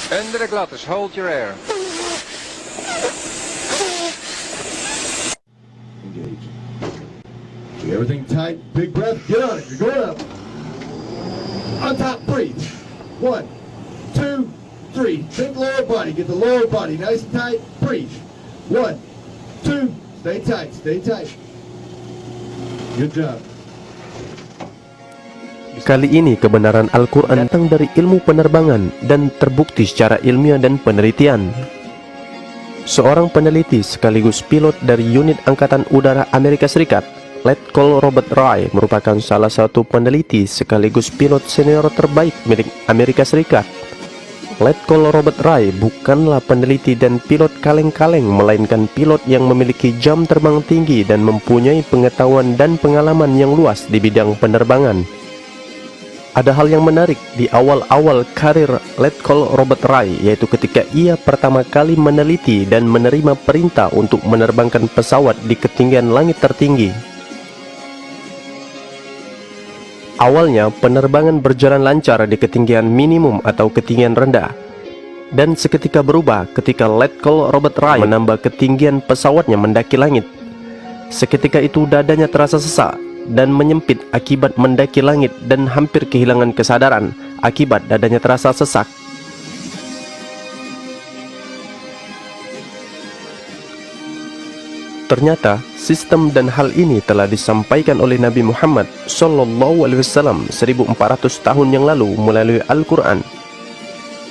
Under the glatters, hold your air. Engage. Get everything tight. Big breath. Get on it. You're going up. On top, breathe. 1, 2, 3. Think lower body. Get the lower body nice and tight. Breathe. 1, 2. Stay tight. Stay tight. Good job. Kali ini kebenaran Al-Quran datang dari ilmu penerbangan dan terbukti secara ilmiah dan penelitian. Seorang peneliti sekaligus pilot dari unit Angkatan Udara Amerika Serikat, Letkol Robert Ray, merupakan salah satu peneliti sekaligus pilot senior terbaik milik Amerika Serikat. Letkol Robert Ray bukanlah peneliti dan pilot kaleng-kaleng, melainkan pilot yang memiliki jam terbang tinggi dan mempunyai pengetahuan dan pengalaman yang luas di bidang penerbangan. Ada hal yang menarik di awal-awal karir Letkol Robert Ray, yaitu ketika ia pertama kali meneliti dan menerima perintah untuk menerbangkan pesawat di ketinggian langit tertinggi. Awalnya penerbangan berjalan lancar di ketinggian minimum atau ketinggian rendah, dan seketika berubah ketika Letkol Robert Ray menambah ketinggian pesawatnya mendaki langit. Seketika itu dadanya terasa sesak dan menyempit akibat mendaki langit dan hampir kehilangan kesadaran akibat dadanya terasa sesak. Ternyata sistem dan hal ini telah disampaikan oleh Nabi Muhammad SAW 1400 tahun yang lalu melalui Al-Quran.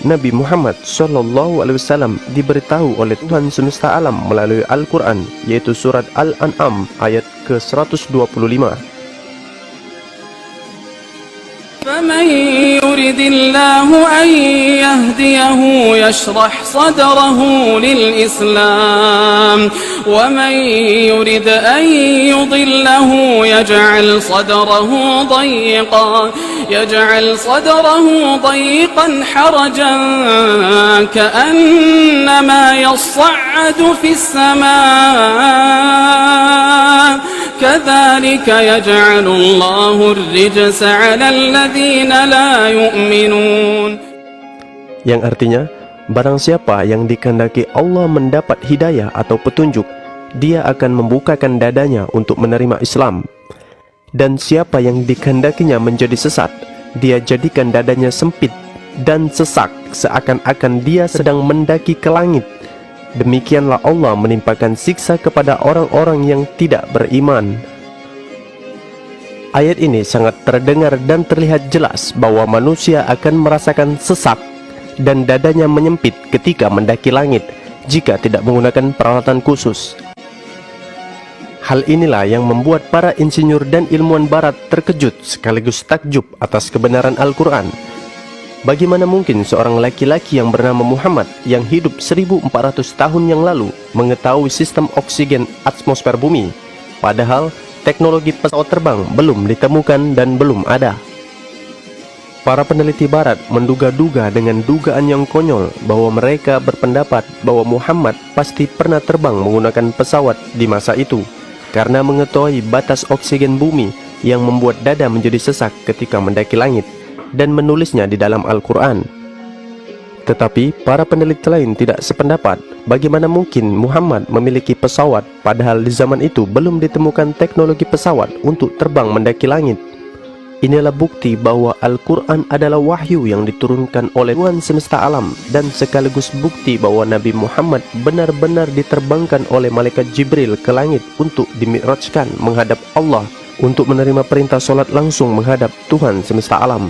Nabi Muhammad SAW diberitahu oleh Tuhan semesta alam melalui Al-Quran, yaitu surat Al-An'am ayat ke-125. فَمَنْ يُرِدِ اللَّهُ أَنْ يَهْدِيَهُ يَشْرَحْ صَدْرَهُ لِلْإِسْلَامِ وَمَنْ يُرِدْ أَنْ يُضِلَّهُ يَجْعَلْ صَدْرَهُ ضَيِّقًا حَرَجًا كَأَنَّمَا يَصَّعَّدُ فِي السَّمَاءِ كَذَلِكَ يَجْعَلُ اللَّهُ الرِّجْسَ عَلَى الَّذِينَ لَا يُؤْمِنُونَ. Yang artinya, barang siapa yang dikehendaki Allah mendapat hidayah atau petunjuk, dia akan membukakan dadanya untuk menerima Islam. Dan siapa yang dikehendakinya menjadi sesat, dia jadikan dadanya sempit dan sesak, seakan-akan dia sedang mendaki ke langit. Demikianlah Allah menimpakan siksa kepada orang-orang yang tidak beriman. Ayat ini sangat terdengar dan terlihat jelas bahwa manusia akan merasakan sesak dan dadanya menyempit ketika mendaki langit jika tidak menggunakan peralatan khusus. Hal inilah yang membuat para insinyur dan ilmuwan barat terkejut sekaligus takjub atas kebenaran Al-Quran. Bagaimana mungkin seorang laki-laki yang bernama Muhammad yang hidup 1400 tahun yang lalu mengetahui sistem oksigen atmosfer bumi, padahal teknologi pesawat terbang belum ditemukan dan belum ada. Para peneliti barat menduga-duga dengan dugaan yang konyol bahwa mereka berpendapat bahwa Muhammad pasti pernah terbang menggunakan pesawat di masa itu, karena mengetahui batas oksigen bumi yang membuat dada menjadi sesak ketika mendaki langit, dan menulisnya di dalam Al-Quran. Tetapi para peneliti lain tidak sependapat. Bagaimana mungkin Muhammad memiliki pesawat padahal di zaman itu belum ditemukan teknologi pesawat untuk terbang mendaki langit? Inilah bukti bahwa Al-Quran adalah wahyu yang diturunkan oleh Tuhan semesta alam, dan sekaligus bukti bahwa Nabi Muhammad benar-benar diterbangkan oleh malaikat Jibril ke langit untuk dimi'rajkan menghadap Allah, untuk menerima perintah solat langsung menghadap Tuhan semesta alam.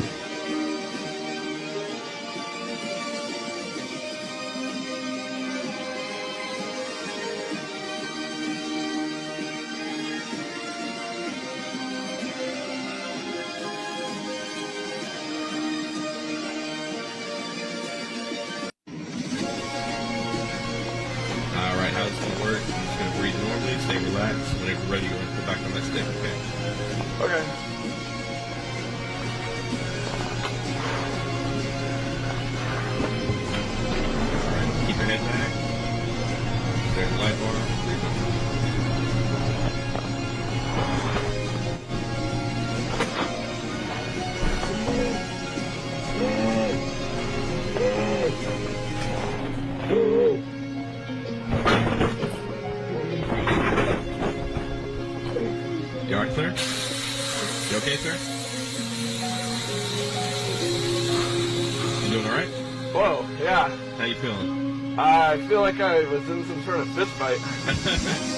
Alright, how it's gonna work, I'm just gonna breathe normally, stay relaxed, whenever you're ready, go back on that stick, okay? Okay. Alright, keep your head back. There's the light bar, breathe normally. Whoa, yeah. How you feeling? I feel like I was in some sort of fist fight.